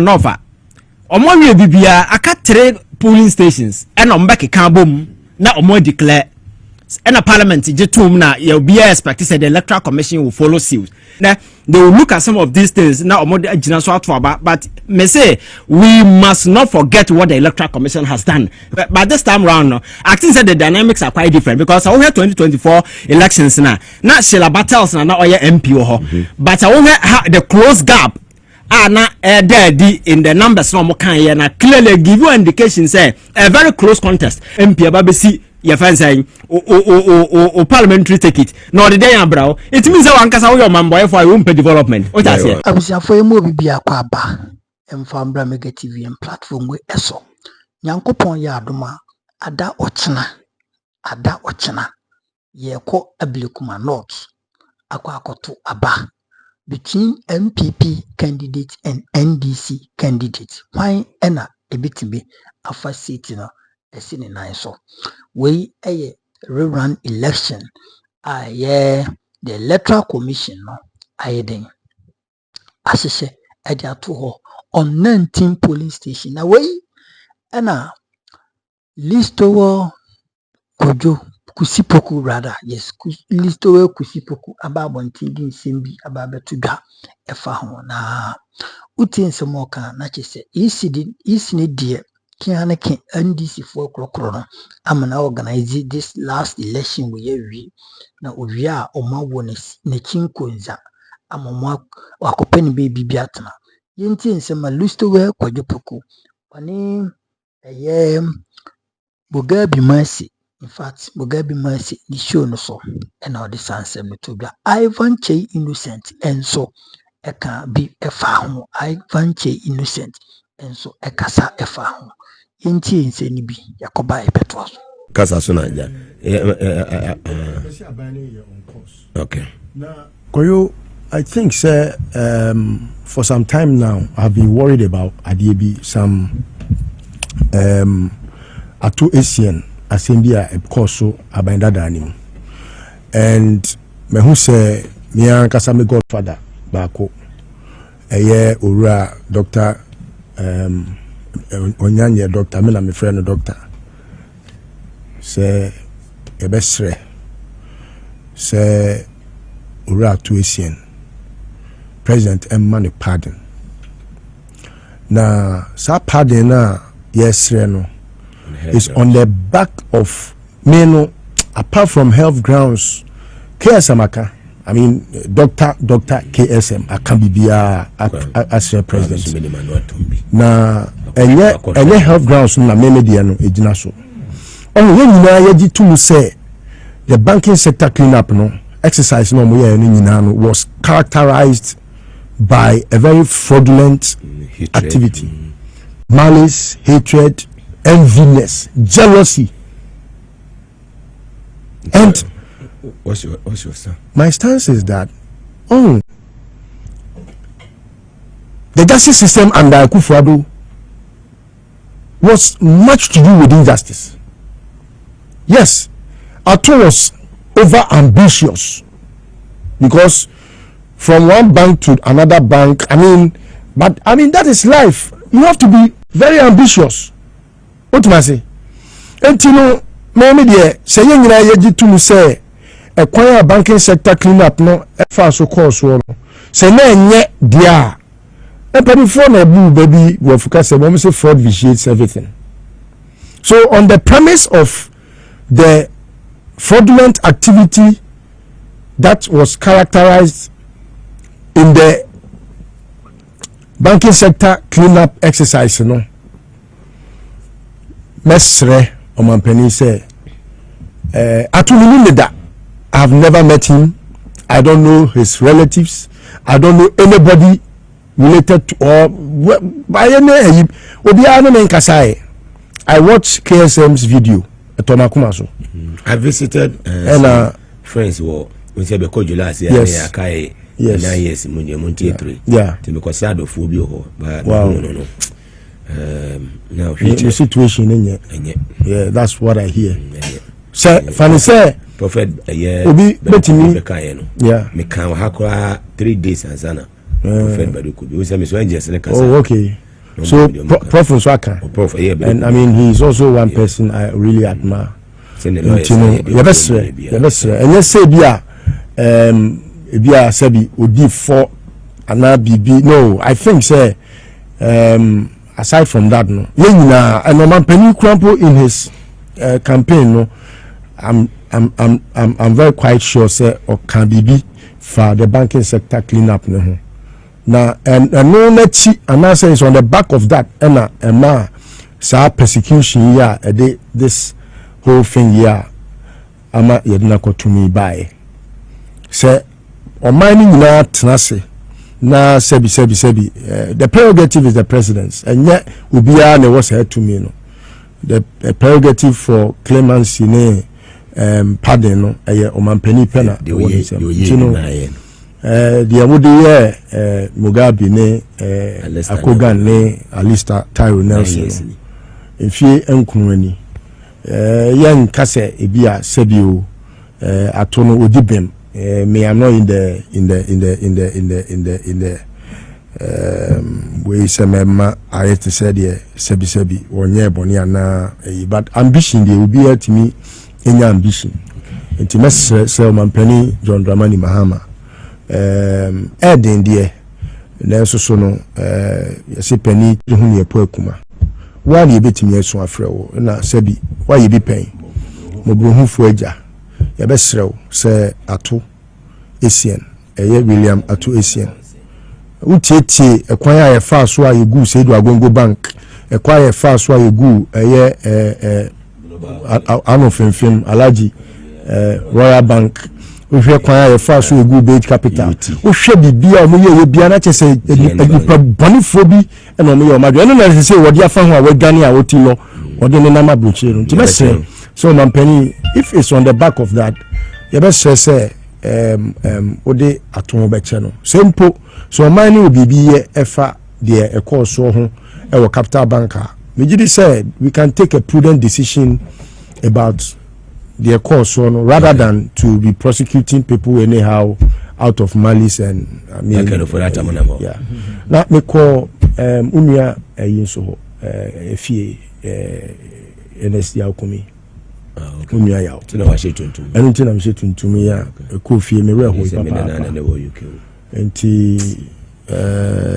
Nova. Omo wie bibia aka 3 polling stations and ombeke kan bom na omo declare and a parliament jetum na you be expect say the electoral commission will follow suit. Now they will look at some of these things now omo agina so atwa but me say we must not forget what the electoral commission has done. But this time round no I think that the dynamics are quite different because I hear 2024 elections na Sheila battles na oye MP ho but I hear the close gap na there in the numbers no mo kan here na clearly give you indication say a very close contest MP ababesi your friend saying o parliamentary ticket no the day brow it means that one kasa we your man boy for won't pay development what I say abusia for emo bibia kwa aba emfambra mega TV and platform we eso nyankopon ya adoma ada ochena ye ko Ablekuma North akwakoto aba between MPP candidate and NDC candidate why ena ebitibi afa seat no esini nine so we a rerun election the electoral commission no ayeden asese ede ato ho on 19 polling station na we na Listowel Kusi Poku rather yes Listowel Kusi Poku ababontin sembi ababetudwa efa ho na utin semoka na chese isini die kiane ken NDC for krokro amana organize this last election we na ovia omawo ne chinkonza amamwa wakopeni baby biatna yenti nsema Listowel Kusi Poku ani Mugabe Mercy. In fact, Mugabe Mercy the show no so and all the sansem to be Ivan Kyei Innocent and so e can be a fahu Ivan Kyei Innocent and so e kasa e fahu yenti nse ni bi yakoba e petro kasa so na ja okay Koyo I think sir for some time now I've been worried about Adiebi some Atu Asian Assembly because so abanda danim and me who say me an kasa me godfather bako eye owura Dr. Onyanye doctor me na me friend doctor say ebesre say owura Atu Asian president emma pardon na sa pardon na yes no is on the back of meno apart from health grounds KSM aka I mean Dr. KSM aka bibia as your president na enye health grounds na media no ejina so on we nyina ye to say the banking sector cleanup no exercise no mo ye nyina no was characterized by a very fraudulent activity malice hatred enviness, jealousy, and what's your stance? My stance is that the justice system under Akufo-Addo was much to do with injustice. Yes, Atu was over ambitious because from one bank to another bank. But that is life. You have to be very ambitious. What do I say? And you know, maybe there, say you know, to say a quiet banking sector cleanup no fast so course one. Say no yet dia. And before na boo baby we focus say when we say fraud vitiates everything. So on the premise of the fraudulent activity that was characterized in the banking sector cleanup exercise, no. Mesre Omampeni say Atunimida. I have never met him. I don't know his relatives. I don't know anybody related to or by any Obiano Menkasai. I watched KSM's video at Tomakumaso. I visited friends who say because you last year Kyei. Yes. 9 years Munti 3. Yeah. Because I had a phobia but wow. No. Now the situation in yeah, that's what I hear. Sir, funny say prophet Obi betimi yeah. Me can hakwa 3 days and sana. Prophet Badu could be so just like oh okay. So Prof Nswaka, and I mean he is also one person I really admire. And let's say Bia Sebi Odi for Ana BB. No, I think say aside from that, no. Yeah, and Oman Penny Crumple in his campaign, no. I'm very quite sure say or can be for the banking sector clean up no. Now and no let's see and I say it's on the back of that and sa persecution yeah this whole thing yeah ama yedna to me by say o mining na tenase na sebi the prerogative is the president's and yet ubia na was head to me no the prerogative for clemency ne pardon no omampani pena the amudi Mugabe ne Akogan ne Alista Tyro Nelson if ye enkunwani yan kase ebia sebio atono odibem me am not in the we semema I to say the sebi wonye boni ana but ambition dey will be here to me any ambition intimacy say mampani John Dramani Mahama Eden there nanso so no yesi pani hu ne Ablekuma wani ebetimi eso afre wo na sabi why ye be pen mobrohufo agya ye be srew se ato esien William ato esien utietie ekwan ya ye fa so aye gu se do agongo bank ekwan ya fa so aye gu anofemfem alaji Royal Bank uhwe kwan ya fa so egu Base Capital uhwe bibia omo ye bia na chese nipa bonifo bi na omo ye omadwe no na se wodi afa ho a wadwane a woti no wodi ne na mabrochire no timese so mampani if it's on the back of that you best say odi aton beche no simple so man ni bibi ye efa de e course ho e wo capital banker mejidi said we can take a prudent decision about their course rather than to be prosecuting people anyhow out of malice and I mean yeah now me call unia yinso efie NSD akumi unia yawo tina wa she tuntum enu tina me she tuntum ya ko fie me we ho papa enti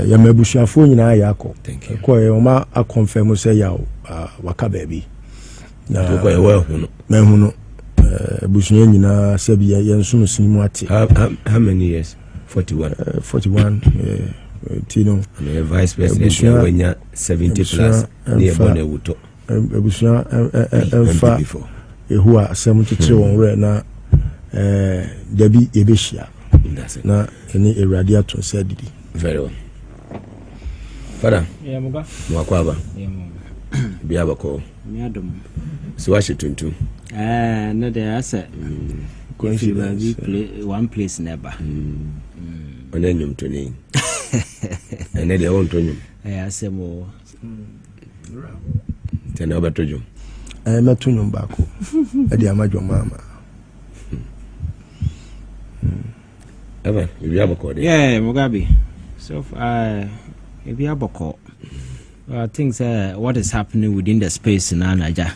ya mebusuafo nyina ya akọ ko e o ma a confirm say yawo waka baby na to ko e we hu no me hu no busunya nyina sabi yensuno sinimu ati how many years 41 tino vice president wenya 70 plus near Bonewuto busunya emfa ehua 73 won re na dabi ebehia na eni eradia to said didi very well fada yeah muga mwakwaba yeah biaba ko miadom so washituntu no there asa one place never onanyum to ni ene de won to nyum asemo tena obatojum metonyum bako e de amajo mama Evan biaba ko de yeah Mugabe so biaba ko things what is happening within the space in Anaja.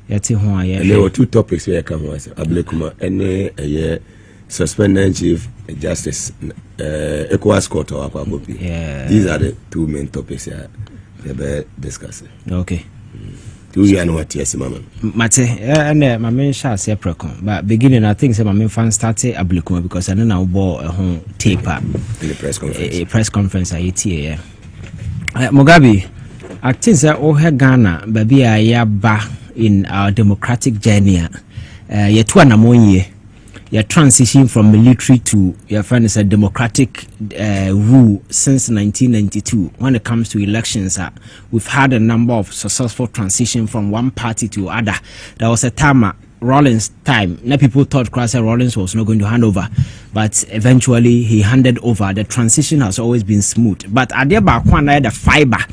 There were two topics here come was Ablekuma and suspended chief justice ECOWAS court or Akwabopi. Yeah. These are the two main topics here we're discussing. Okay. Do you know what yes mama? Mate and my main shall say precon. But beginning I think my main fan started Ablekuma because I don't know about a home taper in the press conference. A press conference at yeah. Mugabe, I think that all her Ghana, baby, I ba in our democratic journey. Yet one among your transition from military to your friend is a democratic rule since 1992. When it comes to elections, we've had a number of successful transition from one party to other. There was a time. Rawlings time. Now people thought Rawlings was not going to hand over, but eventually he handed over. The transition has always been smooth. But at the back one the fiber,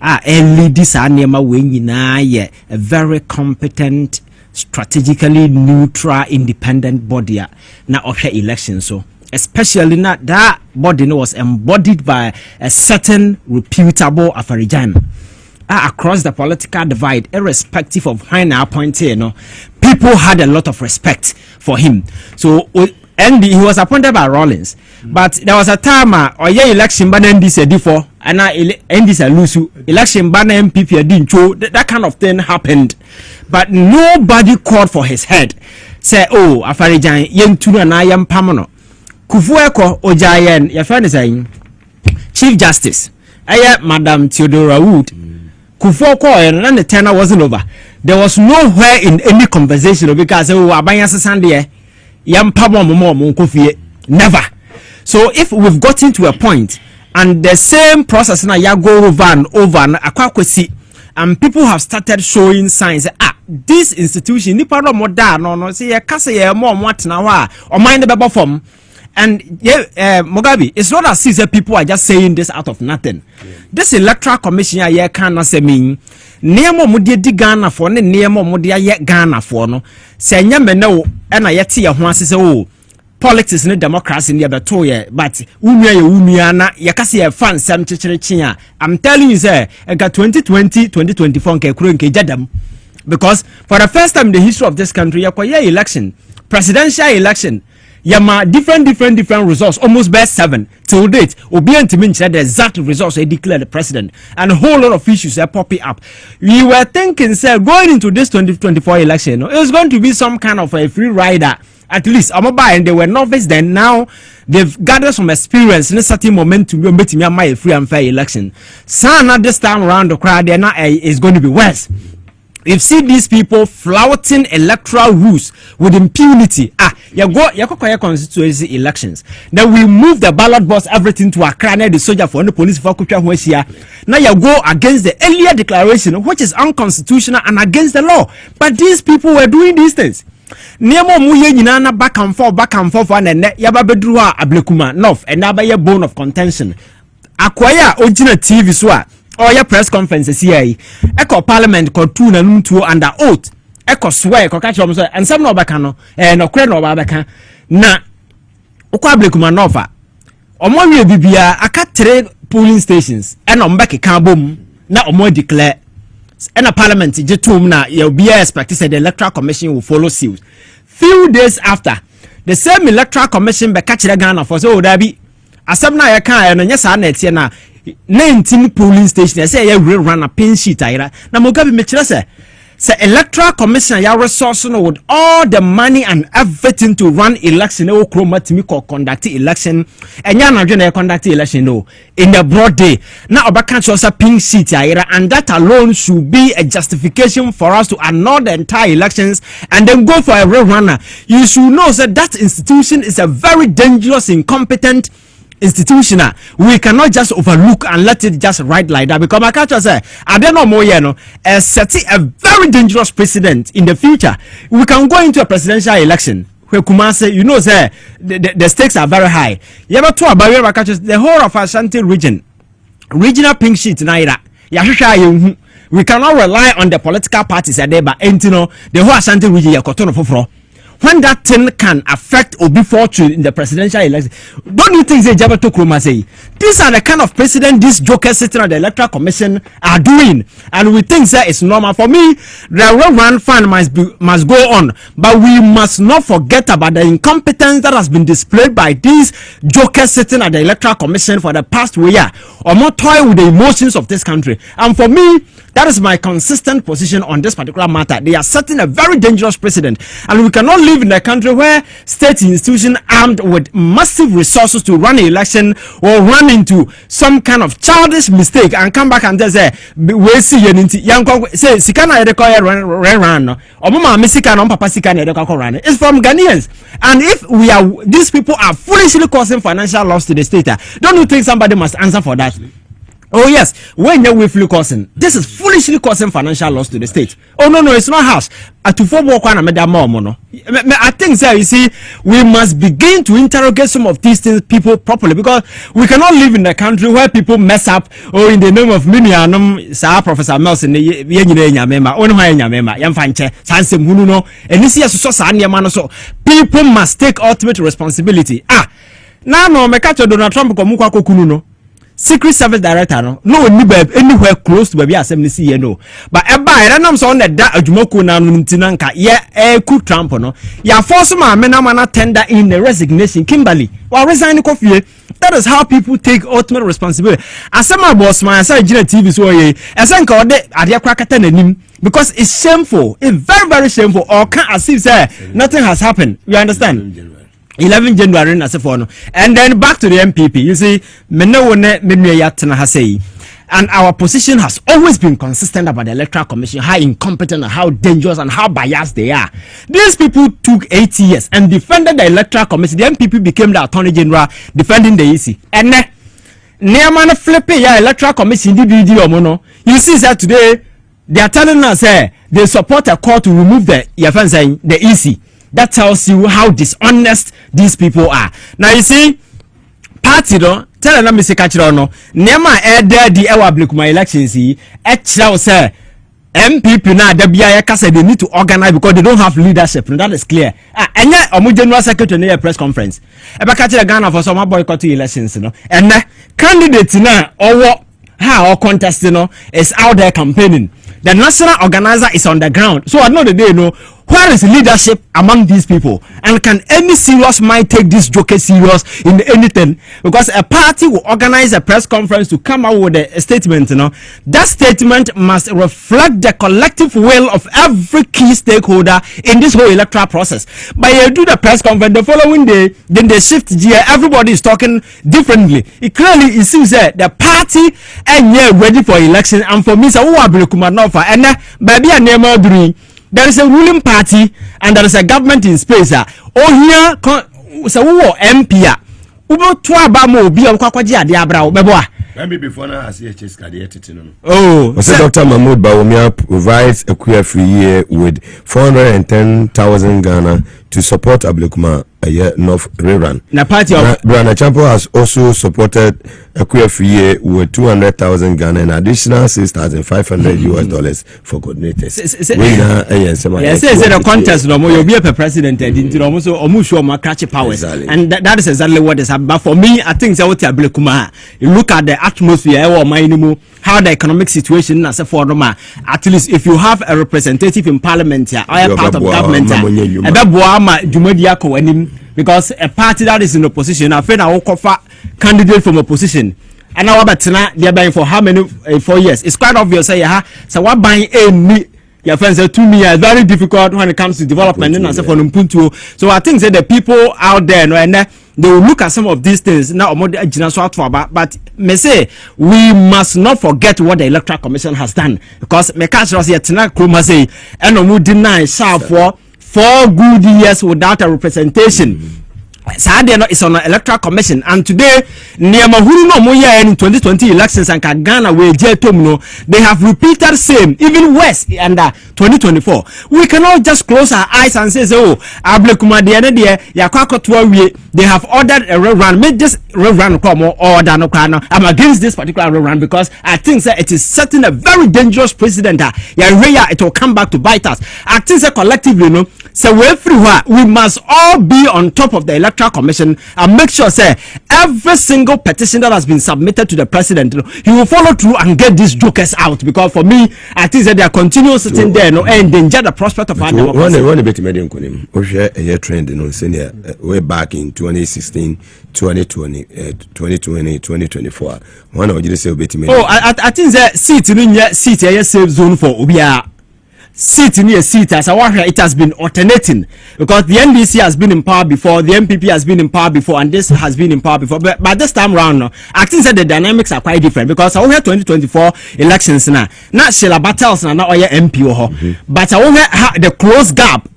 early this anema when a very competent, strategically neutral, independent body. Now okay election so especially not that body was embodied by a certain reputable Afarijan. Across the political divide, irrespective of when I appointed, people had a lot of respect for him. So, and he was appointed by Rawlings. But there was a time, election ban NDC before, and NDC lose election ban MPP didn't show that kind of thing happened. But nobody called for his head. Say, oh, Afarijan, yen tunu na yam pamono. Kufueko Ojayen, your friend is saying, Chief Justice, Madam Theodora Wood. Kufuoko and the tenor wasn't over. There was nowhere in any conversation because Abanya Sunday yam pamo mo kofi never. So if we've gotten to a point and the same process now ya go over and akwakwesi and people have started showing signs this institution nipa no moda no say ya kase ya mo atena wa o mind the beba form. And Mugabe, it's not as if people are just saying this out of nothing. Yeah. This Electoral Commission here cannot say mean Nemo Mudi Ghana for Nemo Mudia yet Ghana for no. Say no and I yet see a once say oh politics and democracy in the Batoya, but Umiana Yakasi a fan Sam Chichirichia. I'm telling you, sir, I got 2020-2024 Jadam. Because for the first time in the history of this country, election, presidential election. Yama different results, almost best 7 till date. Obedient to mention the exact results they declared the president, and a whole lot of issues are popping up. We were thinking, sir, going into this 2024 election, it was going to be some kind of a free rider. At least and they were novice then. Now they've gathered some experience in a certain momentum to make a free and fair election. So now this time around the crowd, they're not is going to be worse. You've seen these people flouting electoral rules with impunity. You go constituency elections. Then we move the ballot box, everything to Accra, the soldier for the police for here. Now you go against the earlier declaration, which is unconstitutional and against the law. But these people were doing these things. Nemo muye nyinana back and forth and then yababedruwa Ablekuma North and naba bone of contention. Akwaya original TV swa. Or your press conferences here, Echo Parliament called two and two under oath, Echo swear, and some no bacano, and no crane or babacan. Na Ablekuma North. Omo bibia aka 3 polling stations, and on back a carbom, na omo declare, and a parliament jetum na you'll be expected the Electoral Commission will follow suit. Few days after, the same Electoral Commission be catch the Ghana for so there be a some na ya can and yes, I net na 19 polling stations say you run a pin sheet na Mugabe metrese say Electoral Commission ya resource no with all the money and everything to run election o kroma timi conduct election and ya na dwe conduct election no in the broad day na obaka chosa pin sheet and that alone should be a justification for us to annul the entire elections and then go for a real runner. You should know that institution is a very dangerous, incompetent institutional. We cannot just overlook and let it just ride like that because my culture say I don't know more setting a very dangerous precedent in the future. We can go into a presidential election where Kumase, you know, say the stakes are very high. You ever talk about the whole of Ashanti regional pink sheet naira. We cannot rely on the political parties at there, but the whole Ashanti region when that thing can affect Obi fortune in the presidential election, don't you think they Jabato Kroma say these are the kind of president these jokers sitting at the Electoral Commission are doing, and we think that it's normal. For me, the run fund must go on, but we must not forget about the incompetence that has been displayed by these jokers sitting at the Electoral Commission for the past year, or more toy with the emotions of this country. And for me, that is my consistent position on this particular matter. They are setting a very dangerous precedent, and we cannot live in a country where state institutions armed with massive resources to run an election or run into some kind of childish mistake and come back and just say, we see you say Sikana run or Mama Misika and Papa Sikana run. It's from Ghanaians, and if we are these people are foolishly causing financial loss to the state, don't you think somebody must answer for that? Oh yes, when you're willfully causing, this is foolishly causing financial loss to the state. Oh no, it's not harsh. I think so. You see, we must begin to interrogate some of these things, people properly, because we cannot live in a country where people mess up. Or in the name of Minianum, Sir Professor Melson, people must take ultimate responsibility. na no me catch Donald Trump ko mu kwa kokunu no secret service director no anywhere close to baby assembly see no but eba era nam so on da adwumako na no ntina nka ye ku Trump no ya force ma me na mana tender in the resignation Kimberly or resign kofie. That is how people take ultimate responsibility. Asema boss man say gina TV so ye esenka ode ade kwakata nanim because it's shameful. It's very very shameful or can as if say nothing has happened. You understand? 11 January na se for no. And then back to the MPP. You see me no ne me ya tena ha say. And our position has always been consistent about the Electoral Commission, how incompetent and how dangerous and how biased they are. These people took 8 years and defended the Electoral Commission. The MPP became the Attorney General defending the EC. And near flipping ya Electoral Commission you see that today they are telling us they support a court to remove the EC. That tells you how dishonest these people are. Now you see, party no tell na me say catch no nema there the Ablekuma elections say MPP na da bia ya kasa they need to organize because they don't have leadership. No, that is clear. Enye omo general secretary na press conference. Eba catch the Ghana for some boycott elections no. And candidate na owo ha or contest no is out there campaigning. The national organizer is on the ground. So at the end of the day, where is leadership among these people? And can any serious mind take this joke serious in anything? Because a party will organize a press conference to come out with a statement, that statement must reflect the collective will of every key stakeholder in this whole electoral process. But you do the press conference the following day, then they shift gear, everybody is talking differently. It clearly seems that the party ain't ready for election. And for me, so Ablekuma North and baby a name ordering. There is a ruling party and there is a government in space. Here, so MP. Ubo twa ba mo bi okwakwaji ade abra bebo Maybe before now I see a chase card no. Oh, Dr. Mahmoud Bawumia provides a queer free year with 410,000 Ghana to support Ablekuma North rerun. Na party of Brana Champo has also supported a queer free year with 200,000 Ghana and additional $6,500 US for coordinators. Yes, the contest no more. You'll be a president into almost almost sure my catch powers, and that is exactly what is happening. But for me, I think that Ablekuma, you look at the atmosphere or how the economic situation as a former. At least if you have a representative in parliament or a part of government, because a party that is in opposition, I feel I will offer candidate from opposition. And now they're buying for how many 4 years? It's quite obvious. So what buying your friends say to me is very difficult when it comes to development. So I think that the people out there, and they will look at some of these things now. But me say we must not forget what the Electoral Commission has done, because me catch us here tonight. Kruma say and deny for 4 good years without a representation. It's on the Electoral Commission, and today in 2020 elections and Ghana they have repeated same, even worse under 2024. We cannot just close our eyes and say, oh, Ablekuma they have ordered a rerun. Make this rerun come order. I'm against this particular rerun because I think that it is setting a very dangerous precedent. It will come back to bite us. I think that collectively, so everywhere we must all be on top of the Electoral Commission and make sure every single petition that has been submitted to the president, he will follow through and get these jokers out. Because for me, I think that they are continuing sitting there and endanger the prospect of our democracy. Way back in 2016, 2020, 2024. I think that seat a safe zone for Ubia. Seat near seat as it has been alternating, because the NDC has been in power before, the MPP has been in power before, and this has been in power before. But this time round, I think that the dynamics are quite different, because I have 2024 elections now. Not Sheila Battles now, not MP but I have the close gap.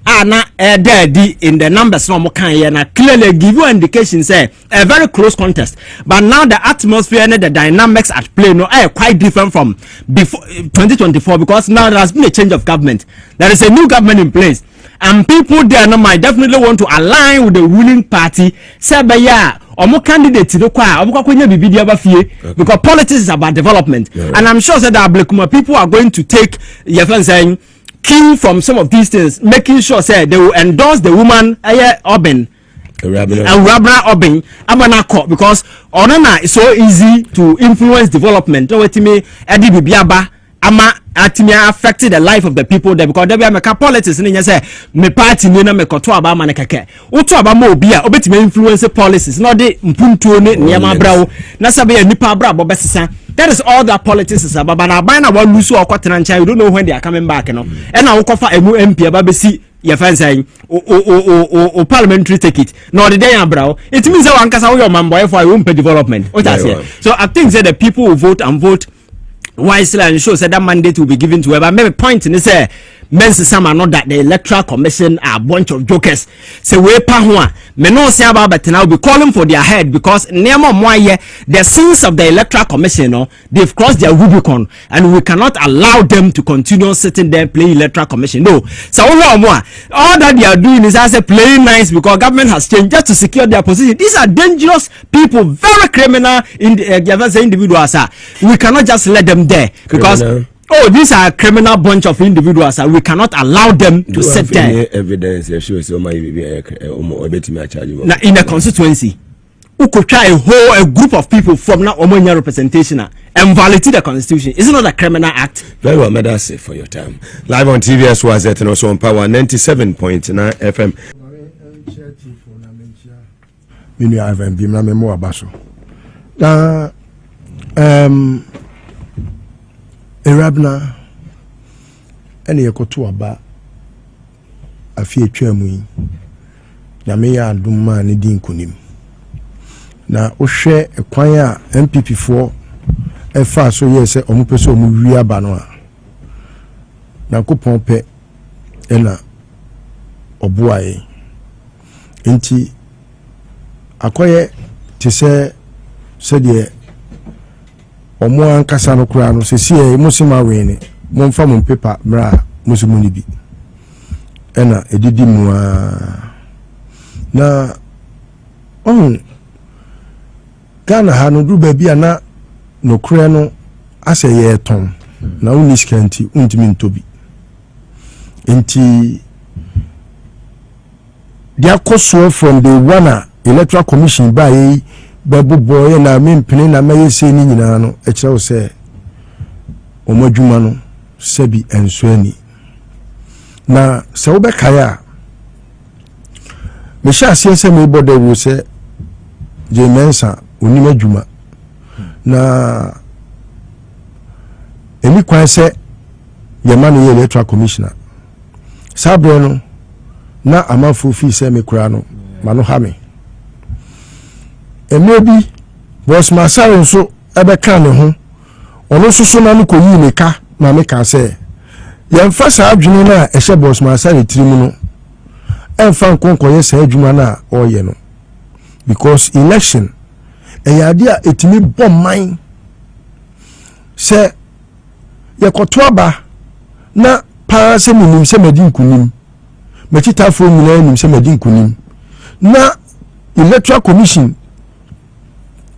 Now there in the numbers no more can clearly give you indication say a very close contest. But now the atmosphere and the dynamics at play are quite different from before 2024, because now there has been a change of government. There is a new government in place, and people there might definitely want to align with the ruling party. Say omo candidate because politics is about development. And I'm sure that the Ablekuma people are going to take saying key from some of these things, making sure they will endorse the woman Oben Rabna Obin Amanako because Onana is so easy to influence development. No wait me Edi Bibiaba ama atimia affected the life of the people there because there be make politics ni say me party ni na me koto aba ma ne keke woto aba ma obi a obetime influence policies no de mpuntuo ne niam brawo na sabe ya nipa bra bo besesa. That is all that politics is about. But now by now one lose or cotton and you don't know when they are coming back, you know. And now offer a new MP about see your fans saying or parliamentary ticket. No, the day bro. It means that one can say your man boy for your own development. What I say. So I think that the people will vote and vote wisely and show that mandate will be given to whoever. Maybe point in this men's some are not that the Electoral Commission are a bunch of jokers. Say we pa me no say about but now be calling for their head because never more the sins of the Electoral Commission, no, they've crossed their Rubicon and we cannot allow them to continue sitting there playing Electoral Commission. No, so all that they are doing is as a playing nice because government has changed just to secure their position. These are dangerous people, very criminal individuals. We cannot just let them there because oh, these are a criminal bunch of individuals and we cannot allow them to sit there. Evidence now in the constituency, who could try a group of people from now Omonia representation and validate the constitution. Is it not a criminal act? Very well, madam, say for your time. Live on TVS was and also on Power 97.9 FM. Erabna ene yekoto aba afie atwamu yi na me ya aduma ne di nkonim na ohwe ekwan a MPP for efa so ye se omupese omuwi aba no a na kopon pe ena obuaye enti akoye ti se de omo ankasa no kura no sesi e musima wene mo mfa mo paper mra musimu ni bi ena edidi mu na Ghana ha no du ba bia na no kura no ase ye ton na uniskanti untimi ntobi enti dia koso from the one Electoral Commission by babu boy na mempene na mayese ni nyina no e kire wo se omadwuma no sebi enso ani na se wo be kaya me sha se me bode wo se je mensa oni madwuma na eni kwan se ye ma no ye Electoral Commissioner sabre no na amafo fi se me kura no ma no ha me maybe boss masaro nso ebe kan ne ho ono susu na no koyi ne ka na me ka se ye mfa sa adwene na ehye boss masaro tirimu no emfa nkonkoye sa adwuma na oye no because election eyade a etimi bomman se ye kotoaba na para se munim se madi nkunim machitafo nyina nim se madi nkunim na Electoral Commission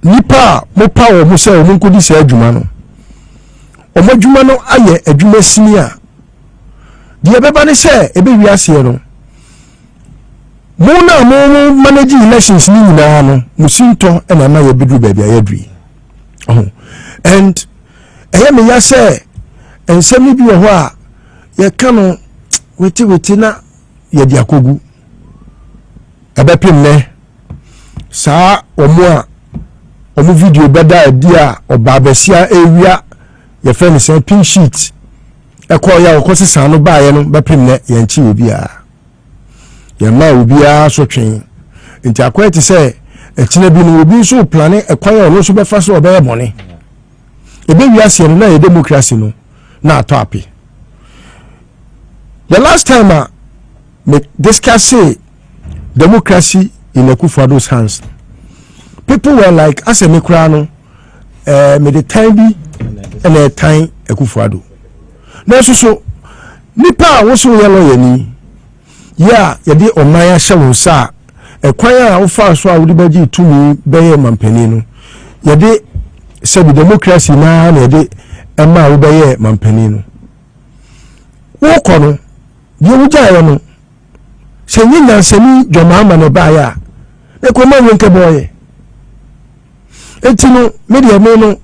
nipa mo power mo se o nkodi se adwuma no o madwuma no aye adwuma sini a de beba ne se ebe wiase no mo na mo manage elections ni nyina no musinto e na ye bedu ba bia yadui and eye me ya se ensemi bi wo ho a ye ka no weti na ye di akogu abepim ne sa omo a omu video beda dia obabesia ewia ye fe ne se pin sheet ekoya okosisa no baaye no bepem ne ye nchi obi a ye ma obi a so twen nti akwati se ekine bi no obi so plane ekoya no so befa so obeye bone ebe wiase no na ye democracy no na ato the last time me discuss democracy in Akufo-Addo's hands, people were like, as a Mikrano, me the time be and a time Akufo-Addo. Now, so Nipa was so yellow, yani, ya, yadi or Maya Shallow Sa, a choir of far so I would be to me, Bayer Mampenino. Yadi said the democracy now, yadi, and my Bayer Mampenino. Walk on, you would say, you know, semi Jomama no baya. e ko ma nke boy etino media no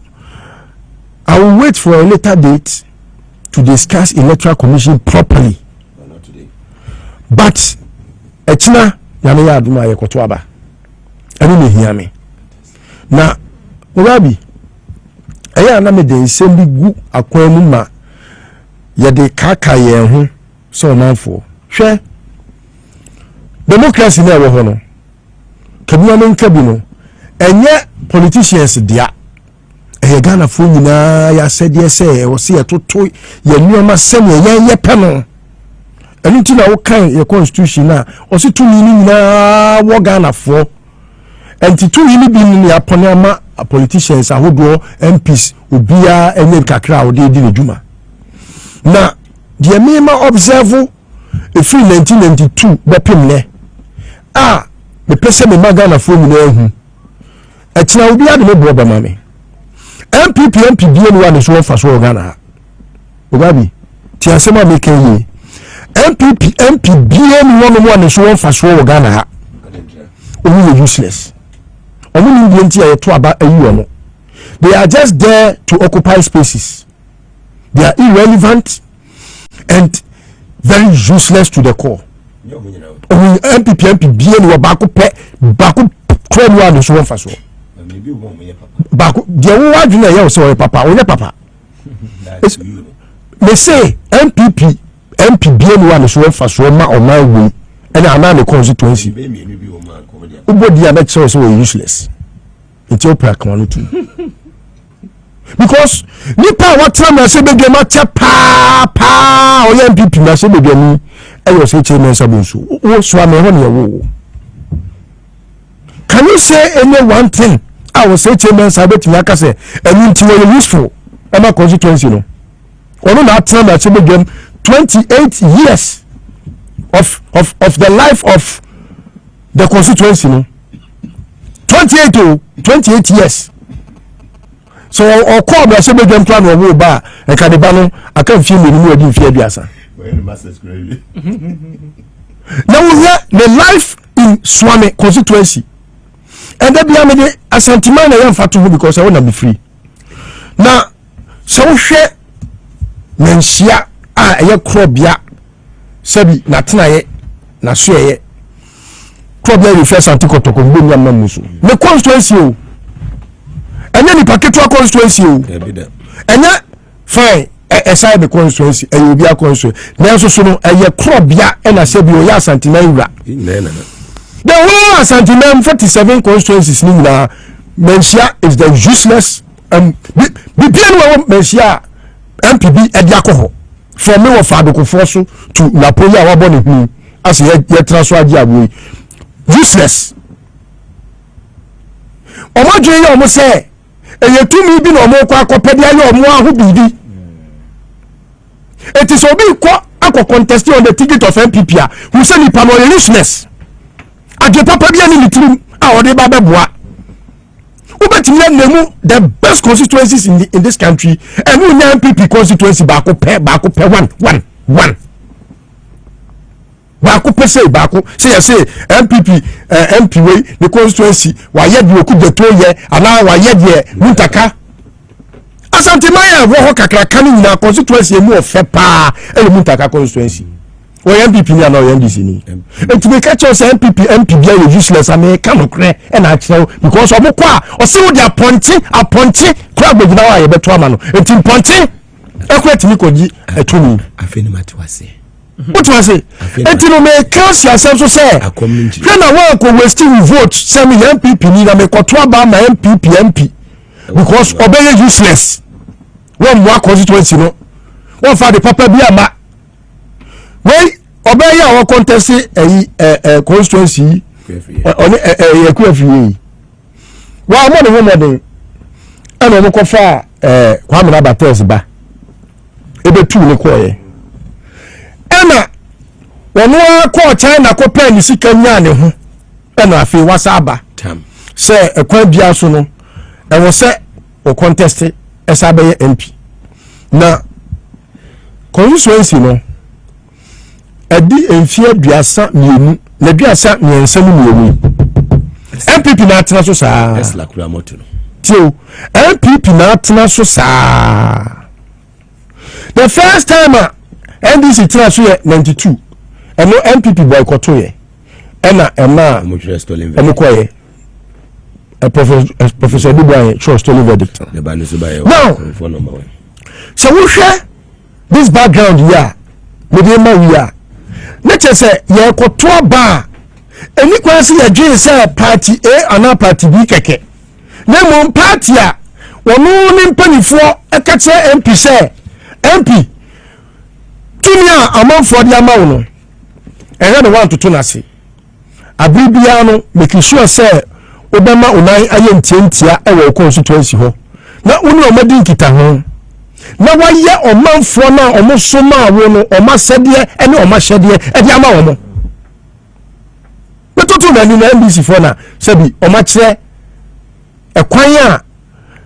I will wait for a later date to discuss Electoral Commission properly. Not today. But etina yame ya aduma ye koto aba eni me hia me na Ogabi eya na me de nsem bi gu akwan mu ma ye de kaka ye ho so manfo hwe democracy na wo ho no kabia me nka bi no enye politicians dia eye Ghana fo nyina ya sede se wo se etoto ye nuoma sem ye pe no enu ti na wo kan ye constitution na o se tu ni nyina wo Ghana fo enti tu ni bi ni apone ama politicians ahodo MPs obia enye kakra wo de di nedwuma na de me ma observe e free 1992 bepem ne me pese me Ghana fo nyina ehu etina obia de me bo ba mame MPP bia ni wa ne so fa so Ghana Ogabi ti asema me kan yi MP bia ni wa ne so fa so Ghana ha owu useless omu ni bia nti ayeto aba ayi no they are just there to occupy spaces. They are irrelevant and very useless to the core. MPP bia ni wa ba ko kro ni wa ne so fa so Baku, the one you know, so papa, only papa. They say MP bien one is one for Soma or my way, and I'm not a constituency. Ubodi are not so useless. It's your community. Because Nipa what time I say begin my pa or MPP, I say begin, I was a chairman Sabunsu. Oh, swam a Can you say any one thing? I will say chairman Sabet Yakase and you useful. I'm a constituency. No, on that time I said again 28 years of the life of the constituency. No, 28 years. So or call me I said again plan or move bar and Kadibano. I can't feel anymore in Fiabiasa. Now we hear the life in Swami constituency. And then be a asantimana yam fatu because I want to be free. Now, so share mensia a crobia sabi natina ye na so ye crobia refers antikoto ko gbe nyam namusu. The constituency o. Enya ni paketo constituency o. Enya fine aside the constituency e obi a constituency. Na so so no eye crobia e na sabi o ya asantimana wura. The whole Asantimem 47 constituencies Nina Mensia is the useless BPN Mensia MPB Ediakoho from me of Fabuko Fosu to Napoleon Waboni as a transfer useless. Omaji almost say a yetu me bin or more quacopedia or more who be. It is obi qua contesting on the ticket of MPP who send it pano useless. Aje papa bia ni litrum a ode ba beboa ubetimi na nemu the best constituencies in this country and we MPP constituency ba ko pe one ba ko pe say ba ko say MPP MP we the constituency wa ye de oku de to ye ana wa ye de muntaka Asantimaya wo ho kakra kan ni constituency emu ofe pa e muntaka constituency. Well, MPP ni ana MDC ni. And to be catch us MPP bia you useless ame kan okre e na akere because obo kwa o se wo dia ponti kwa gbegina wa ye beto ama no. Enti ponti e kwa timi koji etumi. Afeni matiwase. What was it? Enti no me cancel yourself so say. Hwe na wa ko waste vote say me MPP ni na me kwoto aba ma MP because obey useless. One more constituency no. One for the papa bia ma wey obey our contest constituency on Electoral. Wa mo de mo and no ko fa Kwame na Bates ba ebetu ne ko ye ena wono ko China ko pen sika nya ne ho ena afi wasaba say ekwan bia so no e wo se o contest esabe MP na constituency no edi enfie duasa mienu na duasa miensa mu mienu MPP na atena so saa yes la kura moto no tio MPP na atena so saa the first time NDC tena so ye 92 eno MPP boycott ye ena koye Professor Dubois chose stolen verdict now so we share this background here medema we are nature say ye koto ba eni kwasi ya dwe say party A and party B keke na mo party a wono ni mpanifo eka che MP say MP tunia amanfo de amawo no ehwe no want to tunase abribia no make sure say obema unan aye ntientia ewo constituency ho na uni omadi nkita ho na waye omanfo na omosoma awo no omasede ene omashede e di ama wo mo betoto na ni na NBC fo na sebi omachire ekwan a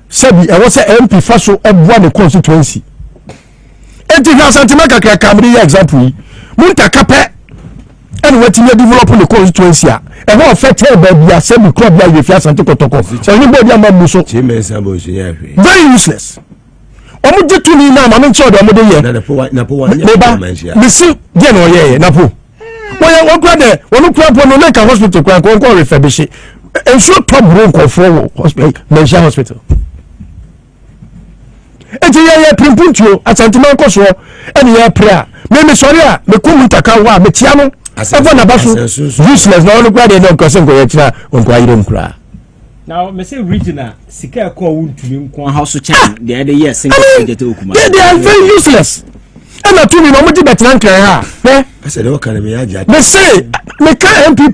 sebi e wo se MP faso obua ne constituency enti na santima kakra kamri ya example yi munta kape ene wati ya develop the constituency a e ho fete ba bia sebi club ya yefia sante kotoko so ni bodi ama muso very useless omo jetu ni na ma no nche odo omo de ye na po misi je no ye na po wo kura de wonu kura po no na hospital kura ko refurbish en so top room ko for hospital mention hospital eti ye primpuntio asantima ko so ene ye prayer me sorry a me ko mutaka wa me tia no ever na baso useless na wonu kura de no ko sen ko ye tira onko ayire mkura. Now, me say regional sika ko wuntumi nko house chain the other year single budget okuma. They are very useless. And na tumi no mo di betan kan ha. I said o kan me aja. Me say me ka MP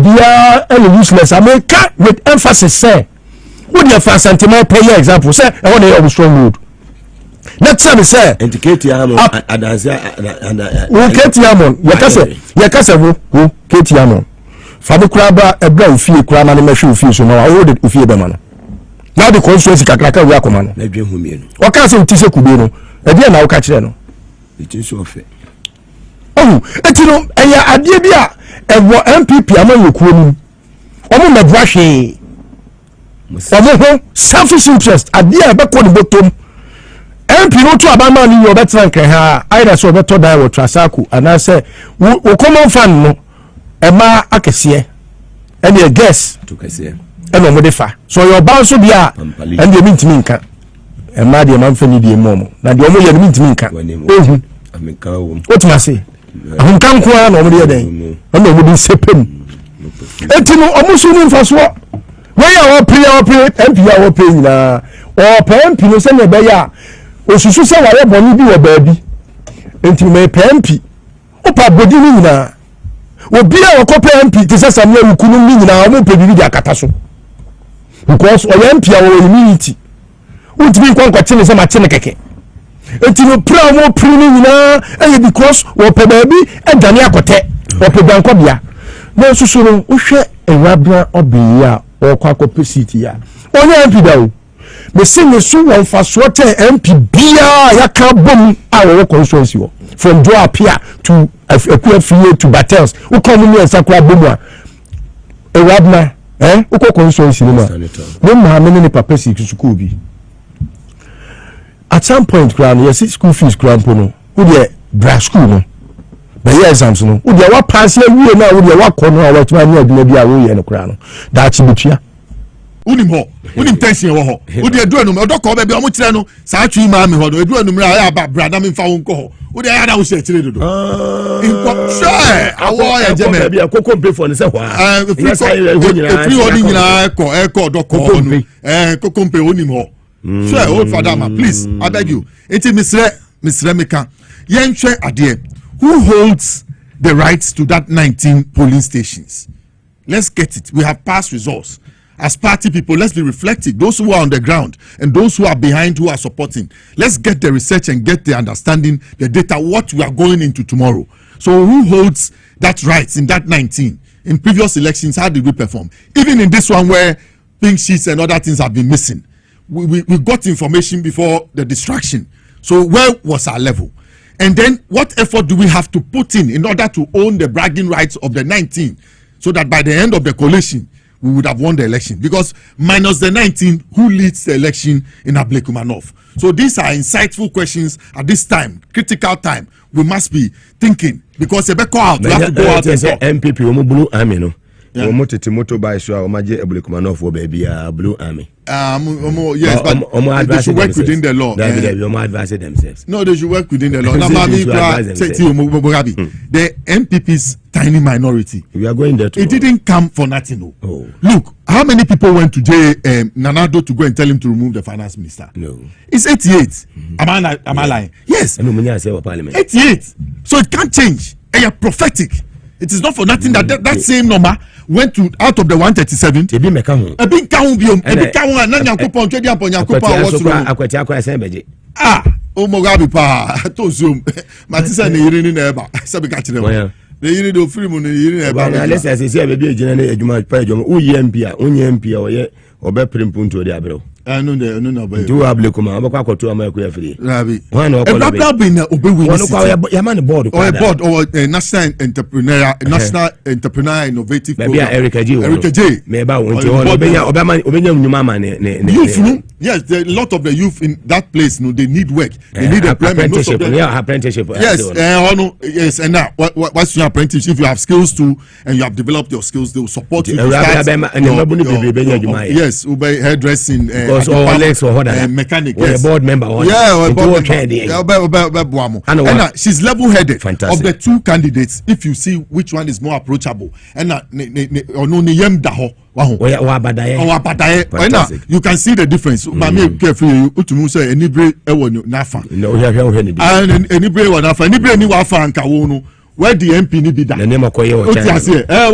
bia and useless. I me ka with emphasis say wo dey for sentiment pay example say e won dey strong road. Next time say indicate yamon adanse and wo keti yamon ya kase wo keti yamon fabu kraba ebra ofie kura na me hwe ofie so na wo de ofie be ma no na de constituency kakraka wi akoma no na dwe hu mie no o ka se utise kube no e de na wo ka kire no it so ofe eti no eya ade bia ewo MPP amanyokuo nim omo mebra hwe omo ho selfish interest ade e be ko ne botom MP no to abama ni yo betra nkan ha either so beto dai wo trasaku ana se wo common fan no ema akese ene guess to kese ene mo defa so your bounce bia ene de mintimi nka ema de man fani de mo na de omo ye mintimi nka ohun ameka wo otima se ahun kan ko na omo de den ene omo de sepem enti no omo su ni mfaso we ya wo pre MP ya wo pre nyina o pe MP no se ne be ya osusu se ware boni bi wo baabi enti me pe MP o pa bodi ni nyina obi a wakopa MP te se Samuel Ukunu ni nyina o mo pe bibi di akata so because o MP a wo immunity utimi nkwakwache ne se ma chene keke enti no pra mo pri ni nyina e because wo pe baabi e dane akote wo pe banko bia na susu no wo hwe ewabra obi a o kwakopa seat ya onye MP da o me see me so won faso te MP bia ya ka bom a wo constituency wo from do appear to Equia to Battles who come in and sakura bomwa ewabna uko constituency no ma me papa si school bi at some point crown yes school fees crown no who dey bra school no be exams no who dey wa pass ya wie na who dey wa kono a wa tuma ni aduna bi a wo ye no crown no da chi betua unim ho unim tension wo ho wo dey edu enum odoko be bi o mo kire no saa twi ma me ho do edu enum ra ya ba brada me mfa wo nko ho wo dey ya da wo se kire dodo inko sure awo ya jeme bi akoko be for ne se hwa free oni nyina eko odoko onu koko mpe unim ho sure old father man please I beg you enti misre meka yen hwe ade who holds the rights to that 19 polling stations. Let's get it. We have past results. As party people, let's be reflective. Those who are on the ground and those who are behind, who are supporting. Let's get the research and get the understanding, the data, what we are going into tomorrow. So who holds that rights in that 19? In previous elections, how did we perform? Even in this one where pink sheets and other things have been missing. We got information before the distraction. So where was our level? And then what effort do we have to put in order to own the bragging rights of the 19 so that by the end of the coalition, we would have won the election, because minus the 19, who leads the election in Ablekuma North? So these are insightful questions at this time, critical time. We must be thinking, because you have to go out and talk. MPP, blue army, no. Omo tete motorbike so omaje Ablekuma North for baby blue army. Yes, but they should work within the law. Omo advise themselves. No, they should work within the law. The MPP's tiny minority. We are going there too. It didn't come for nothing. Oh. Look, how many people went to Nanado to go and tell him to remove the finance minister? No. It's 88. Am I lying? Yes. 88. So it can't change. And you're prophetic. It is not for nothing that same number went to out of the 137. Oh Mugabe pa to zoom. Matisa ne yiri ni na eba. Sabi ka kire mo. Ne yiri do free mo ne yiri na eba. Na let's say say be ejina na ejuma pa ejuma. Uyi MP a, onye MP a oye obe primpunto de abero. No, but do Ablekuma abakwa akoto amaku free. Rabi. One no call. Rabi na obe win. One no ya man board. Or board or national entrepreneur innovative program. Erica J. Me ba won obenya nyuma ma ne. Youth, yes, a lot of the youth in that place, they need work. They need employment. Apprenticeship. Yes, and now what's your apprenticeship? If you have skills too and you have developed your skills, they will support you. Yes, hairdressing. Because all legs or mechanic, yes. Board member. And she's level-headed. Fantastic. Of the two candidates, if you see which one is more approachable, and you can see the difference. Where the MP ni bida. Where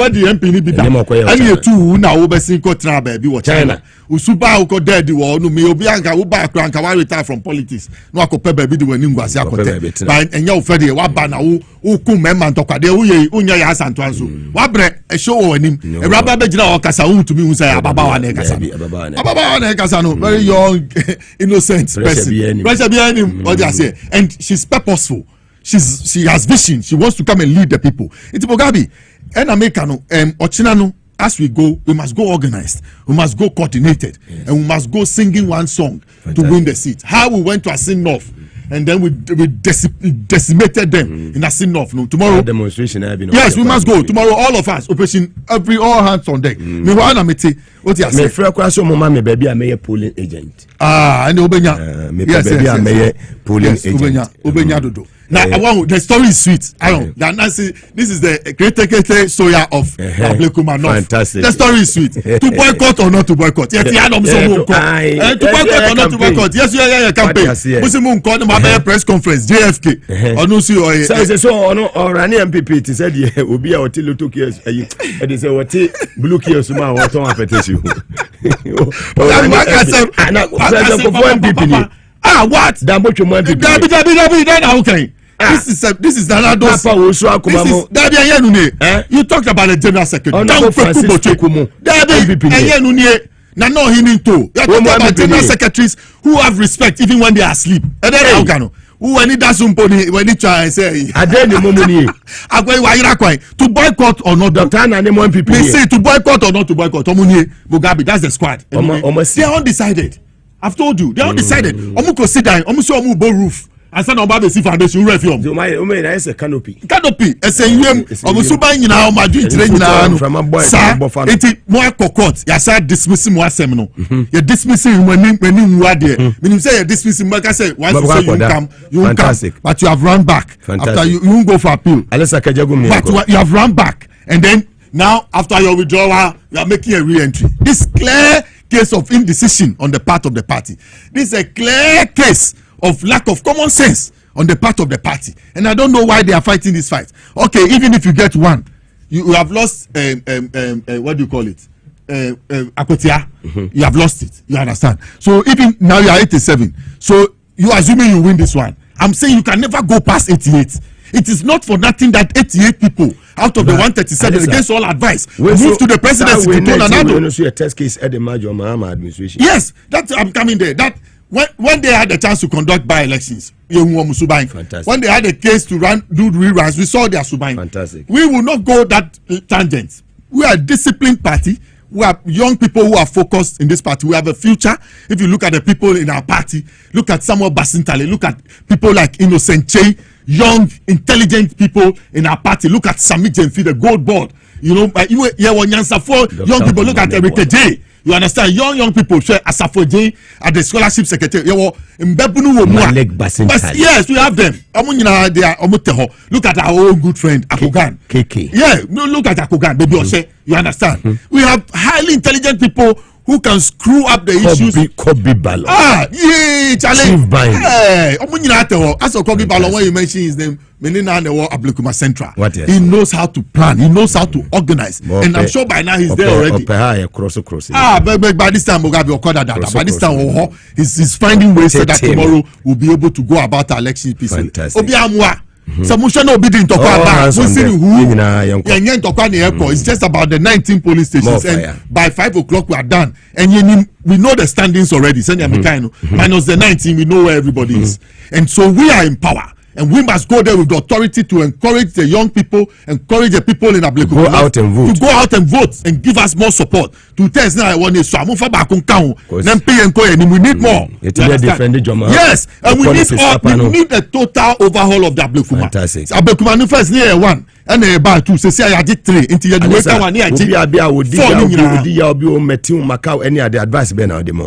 the MP ni bida. And you too now overseeing Kotra baby or China. Usuba uko dead wo no me obi anka wo ba akra anka wa retire from politics. No akope baby de wani ngwase akote. But enya wo fede wa ba na wo ku memma ntokade wo ye unya ya asanto anso. Wa bre e show wo anim. E raba be gina wo kasa wo tumi hu say ababa wa na kasa. Ababa wa na kasa no very young innocent person. Pressure be anim what they say. And she's purposeful. She has vision. She wants to come and lead the people. It's Mugabe and Americano Ochinano. As we go, we must go organized. We must go coordinated, and we must go singing one song to win the seat. How we went to Asin North, and then we decimated them in Asin North. No, tomorrow demonstration. Yes, we must go tomorrow. All of us, operation all hands on deck. Me what you say? Me frère kwa so mama me baby am a polling agent. And Obenya. Me baby am a polling agent. Obenya dodo. Now, the story is sweet. This is the great soya of Ablekuma North. Fantastic. The story is sweet. To boycott or not to boycott? Yes, to boycott or not to boycott? Yes, yeah, campaign. Musimun called them press conference. JFK. So, Rani MPP said, "Yeah, will be our till 2 years." And they say, "What blue kios ma what on petition?" What? Okay. This is Nanado's. You talked about the general secretary. Now, no, he need to. You talk about general secretaries who have respect even when they are asleep. And then who when he does when he try and say, I dare the moment to boycott or not. They say to boycott or not to boycott. Mugabe, that's the squad. They are undecided. I've told you, they are undecided. Omuko sit down, omu bo roof. And send on Babesi Foundation reform. That's a canopy. Canopy. SNUM. Omusuba nyina omadu tire nyina no. Sa eti mo akokot. Ya sa dismissing mo asem no. You dismissing when you are there. Meaning say you dismissing but say once you say you come. But you have run back. After you won't go for appeal. But you have run back. And then now after your withdrawal you are making a re-entry. This clear case of indecision on the part of the party. This is a clear case of lack of common sense on the part of the party, and I don't know why they are fighting this fight. Okay, even if you get one, you have lost what do you call it? Akotia. You have lost it. You understand? So even now you are 87. So you assuming you win this one. I'm saying you can never go past 88. It is not for nothing that 88 people out of the 137 against all advice move to the presidency to turn another. A test case at the major Mahama administration. Yes, that I'm coming there. That when they had the chance to conduct by-elections, when they had a case to do reruns, we saw their Subain. Fantastic. We will not go that tangent. We are a disciplined party. We have young people who are focused in this party. We have a future. If you look at the people in our party, look at Samuel Basintale, look at people like Innocent Kyei, young, intelligent people in our party. Look at Sami Jemfi, the gold board. You know, young people. Look at Erika J. You understand? Young people share Asafo J at the scholarship secretary. Yes, we have them. Look at our own good friend Akogan. KK. Yeah, look at Akogan, baby. You understand? We have highly intelligent people who can screw up the issues. Kobe Balo. Challenge. Hey, as a Kobe Balo, when you mention his name, Ablekuma Central. He knows how to plan. He knows how to organize. And I'm sure by now he's there already. By this time, Mugabe by this time, he's finding ways so that tomorrow we'll be able to go about our election peacefully. It's just about the 19 police stations, and by 5 o'clock we are done. And we know the standings already. Minus the 19, we know where everybody is. And so we are in power. And we must go there with the authority to encourage the young people, encourage the people in Ablekuma Go out and vote. To go out and vote and give us more support. To tell us now, we need more. Yes, and we need a total overhaul of the Ablekuma. Ablekuma North is near one. And about two, say I did 3 into your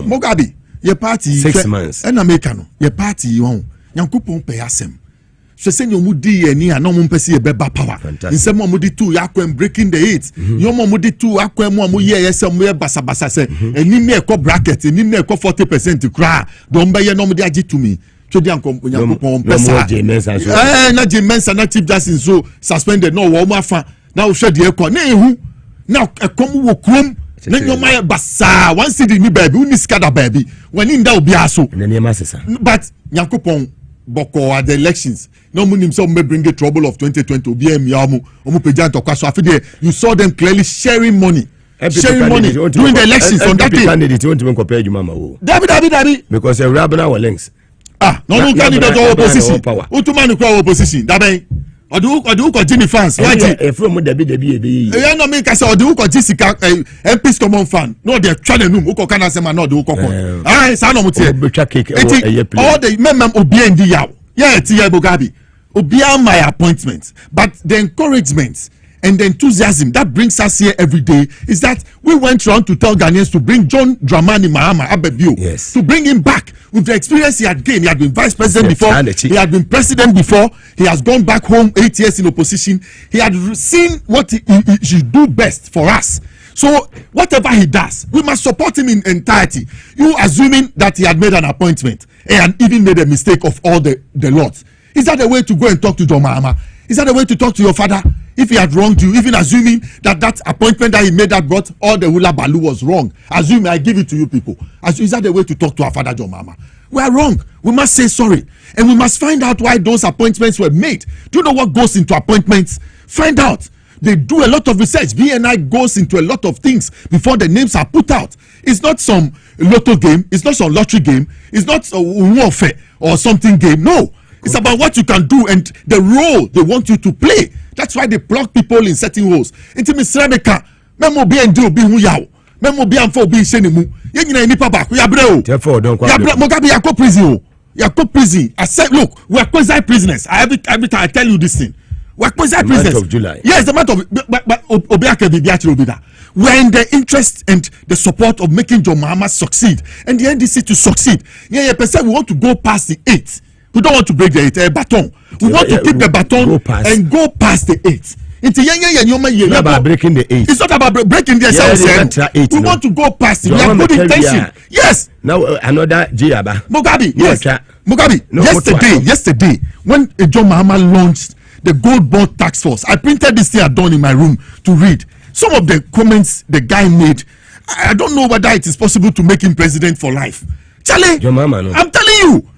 Mugabe, your party 6 months. And Americano, your party you own. Yankupon pay asem. So send your mudi and ya no mumpesi a beba power. In some mudi 2 yakwem breaking the 8. Your mudi 2 akwem mo ye somewhere basa se. And ni me ko bracket, ni me ko 40% to cry. Don't buy your no mudi aji to me. So the yankupon pesa. Na Jimensa na Chief Justice so suspended no wo fa. Now shed the echo. Ne hu. Now a come wo krum. Then your my basa one city ni baby, we skada baby. When in that will be aso. But yankupon boko at the elections. No money some may bring the trouble of 2020. You saw them clearly sharing money. Sharing money during the elections on that day. Candidate, you want to compare you, Mama? David. Because you're rubbing our links. No candidate or opposition. Utumanu opposition. Dabe. Odu ko Jimmy fans. From Debbie. You know me, Kasa, Odu ko Jessica, MP's common fan. No, they're trying to know. Uko kana sema no, do uko. Sano mutie. All the members obiendi yaw. Yeah, Tia Mugabe. Obia my appointment. But the encouragement and the enthusiasm that brings us here every day is that we went around to tell Ghanaians to bring John Dramani Mahama Abebu. Yes. To bring him back with the experience he had gained. He had been vice president before. He had been president before. He has gone back home 8 years in opposition. He had seen what he should do best for us. So whatever he does, we must support him in entirety. You assuming that he had made an appointment and even made a mistake of all the lots. Is that the way to go and talk to John Mahama? Is that the way to talk to your father? If he had wronged you, even assuming that appointment that he made that brought all the hula balu was wrong, assuming I give it to you people. Is that the way to talk to our father John Mahama? We are wrong. We must say sorry. And we must find out why those appointments were made. Do you know what goes into appointments? Find out. They do a lot of research. BNI goes into a lot of things before the names are put out. It's not some lotto game. It's not some lottery game. It's not a warfare or something game. No. It's about what you can do and the role they want you to play. That's why they plug people in certain roles. Into Miss Rebecca, Memo be and do be who yaw. Memo be and for be senimu. Yena nipa back. We are bro. Therefore, don't come. Mugabe Yako prison. Yako prison. I said, look, we are quasi prisoners. Every time I tell you this thing. We are quasi prisoners. The month of July. Yes, the month of but Obiake Bibiachi Obida. We are in the interest and the support of making John Mahama succeed and the NDC to succeed. Yeah, we want to go past the 8. We don't want to break the baton. We want to keep the baton and go past the 8. It's not about breaking the 8. It's not about breaking the 8. We want to go past it. We have good intention. Yes. Now another Jiaba. Mugabe. Yes. Mugabe. Yesterday, when John Mahama launched the Gold Bond Task Force, I printed this thing I done in my room to read. Some of the comments the guy made, I don't know whether it is possible to make him president for life. Charlie, I'm telling you.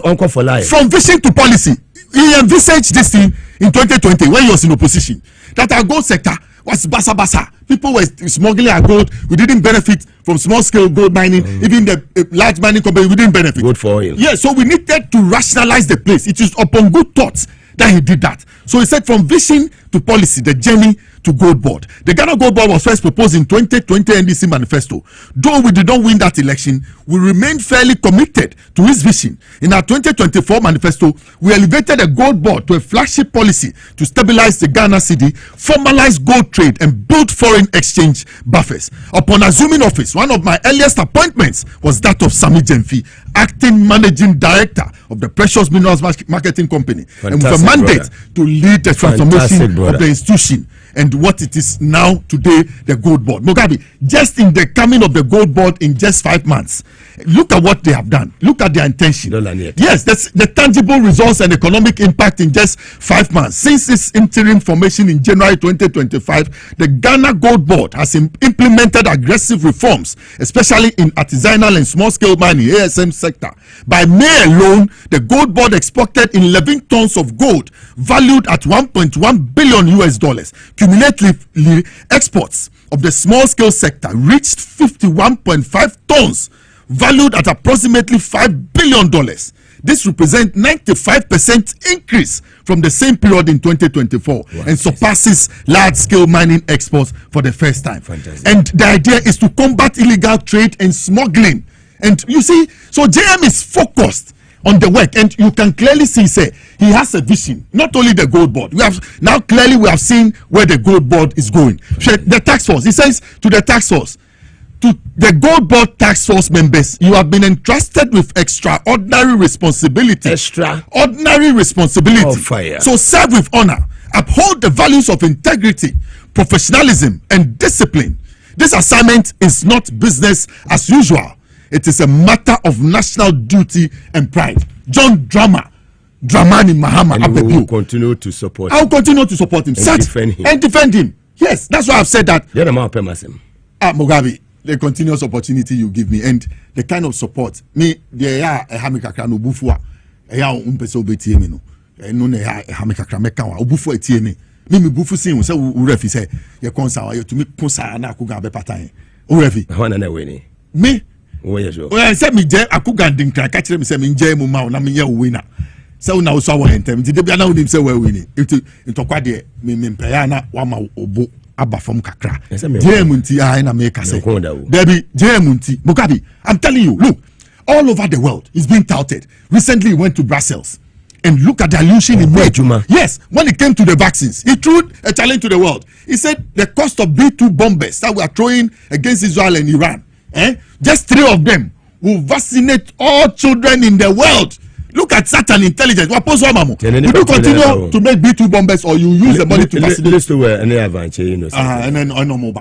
Uncle for life. From vision to policy, he envisaged this thing in 2020 when he was in opposition. That our gold sector was basa. People were smuggling our gold. We didn't benefit from small scale gold mining. Even the large mining company, we didn't benefit. Good for oil. Yeah, so we needed to rationalize the place. It is upon good thoughts that he did that. So he said from vision to policy, the journey to Gold Board. The Ghana Gold Board was first proposed in 2020 NDC manifesto. Though we did not win that election, we remain fairly committed to its vision. In our 2024 manifesto, we elevated the Gold Board to a flagship policy to stabilize the Ghana cedi, formalize gold trade, and build foreign exchange buffers. Upon assuming office, one of my earliest appointments was that of Sami Jemfi, acting managing director of the Precious Minerals Marketing Company, and with a mandate to lead the transformation of the institution and what it is now today, the Gold Board. Mugabe, just in the coming of the Gold Board in just 5 months, look at what they have done. Look at their intention. Yes, that's the tangible results and economic impact in just 5 months. Since its interim formation in January 2025, the Ghana Gold Board has implemented aggressive reforms, especially in artisanal and small-scale mining (ASM) sector. By May alone, the Gold Board exported 11 tons of gold valued at $1.1 billion. Cumulatively, exports of the small-scale sector reached 51.5 tons, valued at approximately $5 billion. This represents 95% increase from the same period in 2024 and surpasses large-scale mining exports for the first time. Fantastic. And the idea is to combat illegal trade and smuggling. And you see, so JM is focused on the work, and you can clearly see, say, he has a vision. Not only the Gold Board, we have seen where the Gold Board is going. The task force, he says to the task force, to the Gold Board task force members, you have been entrusted with extraordinary responsibility. Extraordinary responsibility. Oh, fire. So serve with honor, uphold the values of integrity, professionalism, and discipline. This assignment is not business as usual. It is a matter of national duty and pride. John Dramani Mahama. And we will continue to support him. I will continue to support him. And defend him. Yes, that's why I've said that. Mugabe, the continuous opportunity you give me and the kind of support. Me, there are a hamikakra no bufua. Eya umpeso betie me no. No ne ha hamikakra meka wa obufu etie me. Me bufu sin wo se wo refi se ye konsa wa ye to me konsa na akuga be patan. Wo refi. Hwana na we ni. Me well, say me je akuga din kra ka kire me say me nje mu ma na me ye winner. Say una so wa hentem. Ti de bia na unim say we win. Itokwa de me mpaya na wa ma obo aba from kakra. Jemunti na me ka say. Baby, Jemunti. Mugabe, I'm telling you, look, all over the world it's being touted. Recently he went to Brussels. And look at the illusion he made. Yes, when it came to the vaccines, he threw a challenge to the world. He said the cost of B2 bombers that we are throwing against Israel and Iran, just 3 of them will vaccinate all children in the world. Look at such an intelligence. Will you continue to make B2 bombers, or you use the money to vaccinate? Listowel Kusi Innocent. And then I know you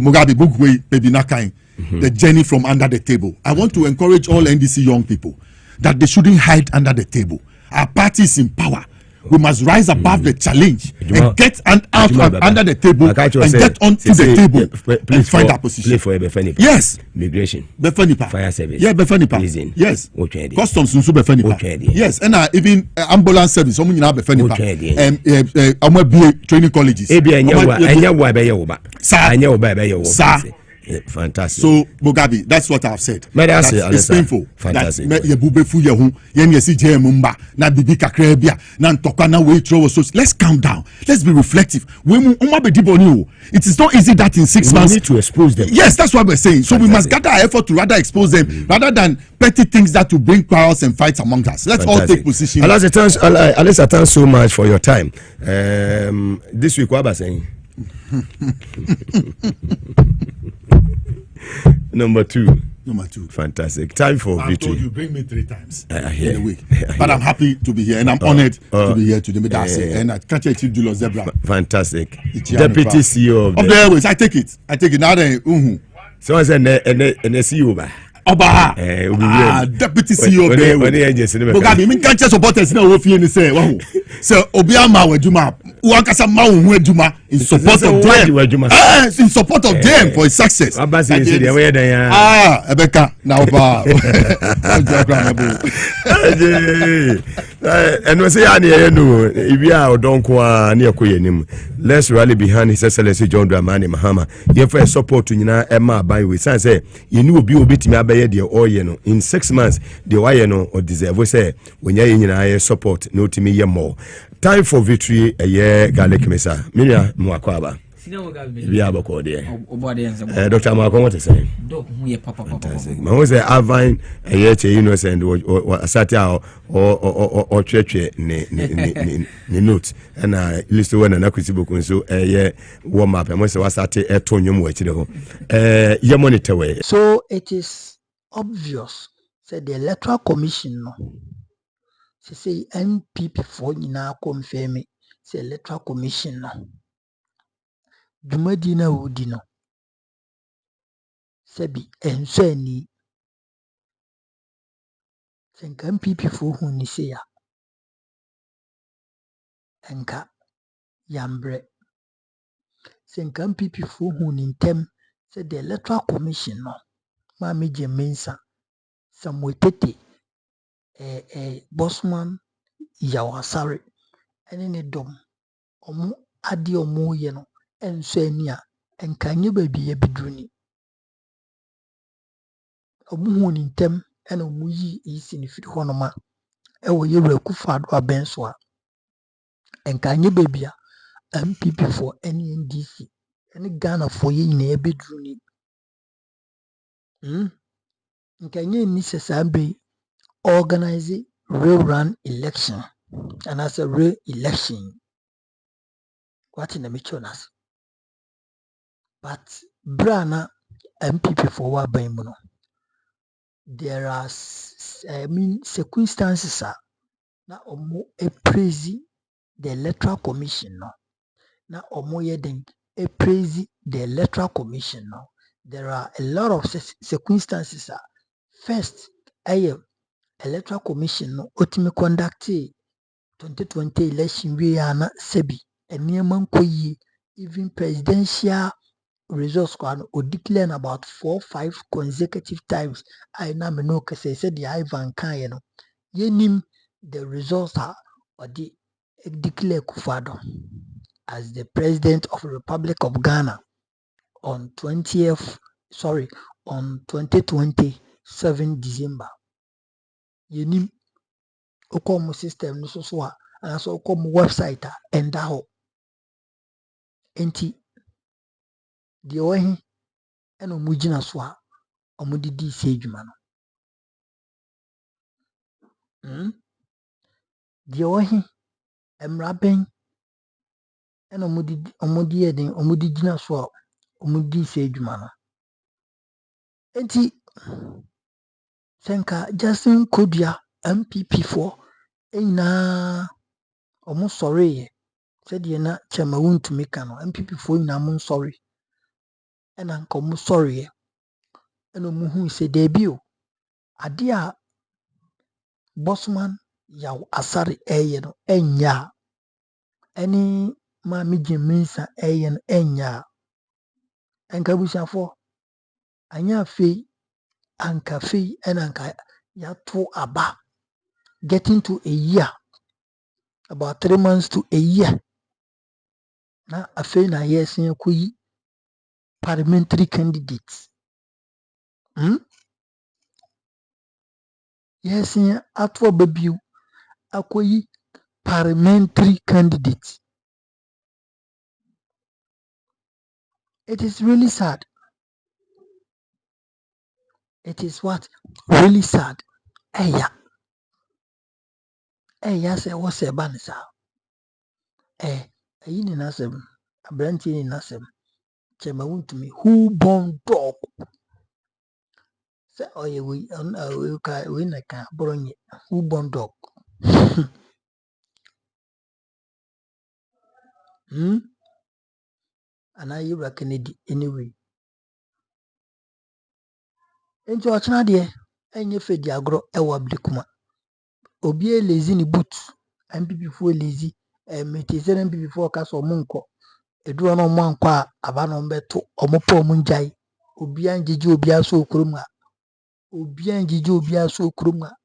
Mugabe Bugwe baby Nakai. The journey from under the table. I want to encourage all NDC young people that they shouldn't hide under the table. Our party is in power. We must rise above the challenge and get out under the table and get onto the table and find our position. Yes. Migration. Fire service. Yeah, Prison. Yes. Customs nso befenipa. Yes, and even ambulance service. Omo nyina befenipa. Omo BA training colleges. Sir. Fantastic. So Mugabe, that's what I've said. It's painful. Fantastic. Let's calm down. Let's be reflective. It is not easy that in 6 months we need to expose them. Yes, that's what we're saying. So we must gather our effort to rather expose them rather than petty things that will bring quarrels and fights among us. Let's all take position. Alice, thanks so much for your time. This week, what was I saying? Number two. Fantastic. Time for victory. Told you bring me 3 times in a week. But I'm happy to be here and I'm honored to be here today. And I catch you Julius Zebra. Fantastic. Deputy CEO of the Airways. I take it. Now then, someone said and CEO Oba deputy CEO of the Airways. Mugabe, me can't just supporters now. If you say, wow, so Obiama Wejuma, Uankasa Mawu Wejuma in support of them. In support of them for his success. Ebeka now and we say if you are don't near Koyenim, let's rally behind His Excellency John Dramani Mahama. You have support to Emma by we say you knew be bit me in 6 months the wayeno or deserve we say when you support no to me more. Time for victory a year Garlic Mesa. Miria Mwakwaba. We are about there. Dr. Malcolm, what is saying? I was a Avine, a Kyei Innocent, or Satia or Church, the notes, and I Listowel and Kusi Poku, so a year warm up, and was at a tonium way to the your monitor way. So it is obvious, said the Electoral Commission, no. Say MPP for now confirm me, say Electoral Commission, no. Jumadina Udino. Sebi ensweni senka MPP fo hu ni se ya enka yambre senka MPP fo hu ni ntem se the Electoral Commission no ma meje mensa samwetete Bosman Yawasare ene ne dom omo ade omo ye no ensweni a enka nye baby ye bidruni omo hu ni ntem ene omo yi isi ni firi honoma ewo yewura kufado abenso a enka nye baby a MPP for NDC any Ghana for ye in a bedroom. Nkanye ni sesambe organize real run election and as a real election. What in the Michonas? But Brana MPP for what by mono. There are circumstances na omo a praise the Electoral Commission no. Na omo ye den a praise the Electoral Commission now. There are a lot of circumstances. First, Electoral Commission no ultimate conduct 2020 election we are not sebi and near mankoyi even presidential results can or declare about 4-5 consecutive times. I na me no kase said the Ivan Kyei no yenim the results are or the declare Kufado as the president of the Republic of Ghana on 2027 December. Yenim okom system no so a and so okom website and ho enti the ohi eno mugina so a omudidi se adwuma no. The ohi emraben eno omudi eden omudi gina so a omudi se adwuma no. Enti senka Justin Kodua MPP for na omo sorry ye said ye na chema won't make no MPP for na mo sorry and anka omo sorry ye and omo hu se debut ade a Bosman yaw asare eye no enya any ma meje mensa eye no enya enka bushafo anya fei anka fei and anka ya to aba getting to a year, about 3 months to a year. Now, I feel na yes in parliamentary candidates. Yes, in atwa baby, akoyi parliamentary candidates. It is really sad. It is what? Really sad. Eya say what's a banisa? Ayin in asem, a branching in asem. Chema won to me, who born dog? Say, oh, yeah, we na can bring who born dog. And I reckon it anyway. Enjo achina de enye fe di agro ewa Ablekuma. Obi lazy ni boot. MPP for lazy. Mete MPP for ka so monko. Eduro no mo anko a aba no mbeto omopo omunjai. Obi anjeje obi aso okroma. Obi anjeje obi aso okroma.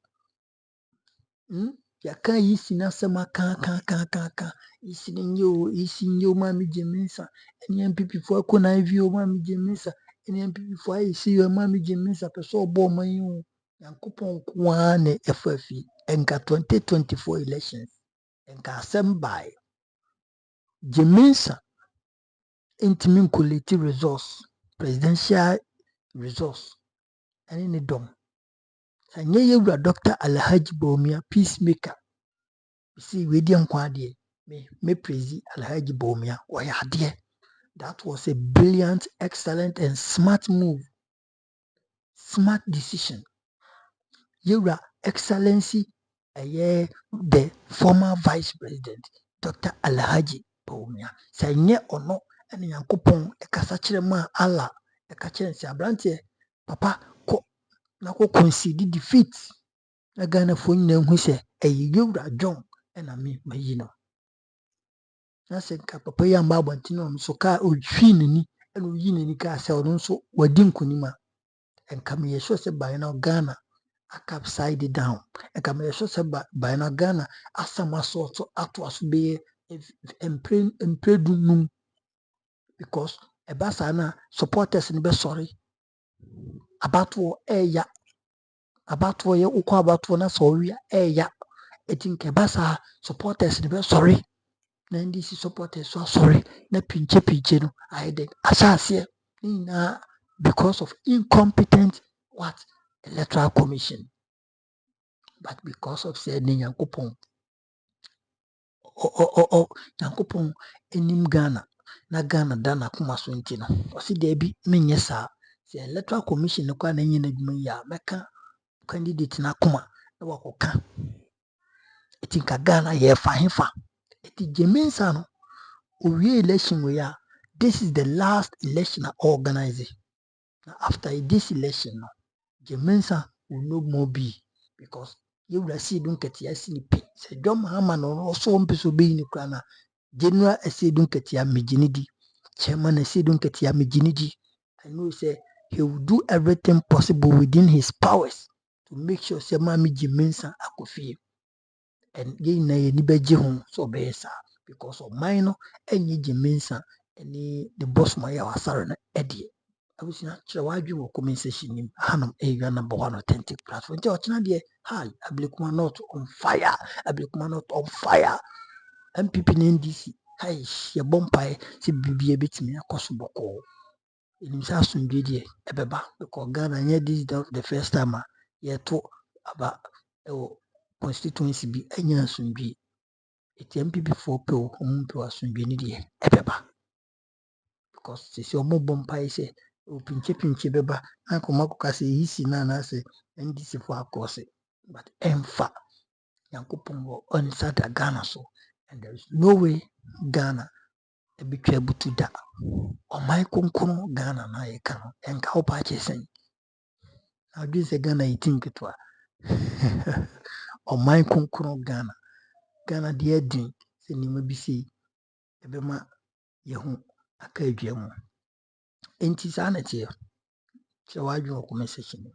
Yaka yisi na sema kan isi nyo mami jemensa eni MPP for ko na ivio mami jemensa eni MPP for isi yo mami jemensa peso obo mayu yankopon kwa ne FFI enka 2024 elections enka assemble jemensa intimi collect resource presidential resource ɛne ne dɔm sanye yewura Dr. Alhaji Bawumia peacemaker see we di nkwa de me praise Alhaji Bawumia ɔyɛ adeɛ. That was a brilliant, excellent and smart move, smart decision. Yewura Excellency the former Vice President Dr. Alhaji Bawumia sanye ono ɛne Nyankopɔn ɛkasa kyerɛ mu a Allah ɛka kyerɛ nsi abrante papa ko na ko concede defeat na Ghana fo nyina hu sɛ ɛyɛ Yewura John ɛna me mayi no na sɛ nka papa yi amba abɔnten no so ka ohwi nani ɛna oyi nani ka sɛ ɔno nso wadi nkonima ɛnka me yɛ sure sɛ by now Ghana aka upside down ɛnka me yɛ sure sɛ by now Ghana asama so ato aso bɛyɛ mprɛdunum because ɛba saa na supporters no bɛsɔre abatoɔ ɛɛya abatoɔ yɛ wokɔ abatoɔ na sɛ ɔwea ɛɛya ɛti nka ɛba saa supporters no bɛsɔre na NDC supporters so sorry na pinche no I did asase na because of incompetent electoral commission but because of say Nyankopon Nyankopon enim Ghana na Ghana dana kuma so nti no o si da bi menye saa say electoral commission no kwa na nyi na dwuma ya meka candidate na kuma na wakoka etinka Ghana ye fa hefa eti Jemensa no we election we are this is the last election organized. Now after this election no Jemensa will no more be because you will see don't get ya snippy say John Mahama no also mpeso be ni krana general say don't get ya mijinidi chairman say don't get ya mijinidi. I know say he will do everything possible within his powers to make sure say mami Jemensa akofie and ye na ye ni beje ho so be sa because of mine any Jemensa any the boss my wasare na edie abusina kire wadwe wo comment section nim hanom eya number 1 authentic platform nti ochina de hi Ablekuma North on fire Ablekuma North on fire MPP na NDC hi ye bompae se bibia betimi akoso boko enim sa asundwe de ebeba because Ghana nye this the first time ye to aba constituency bi anya asundwe eti MPP for pe o mpe asundwe ni de ebeba because se omo bompae se o pinche beba na koma ko kase yisi na se NDC for akose but emfa Yankopon wo on sada Ghana so and there is no way Ghana e betwa butu da o mai konkon Ghana na ye kan enka o pa chesen na dwi se Ghana yitin ketwa o mai konkon Ghana de adin se nima bi sei e be ma ye hu aka adwa mu enti sa na tie se wadwo ko message ni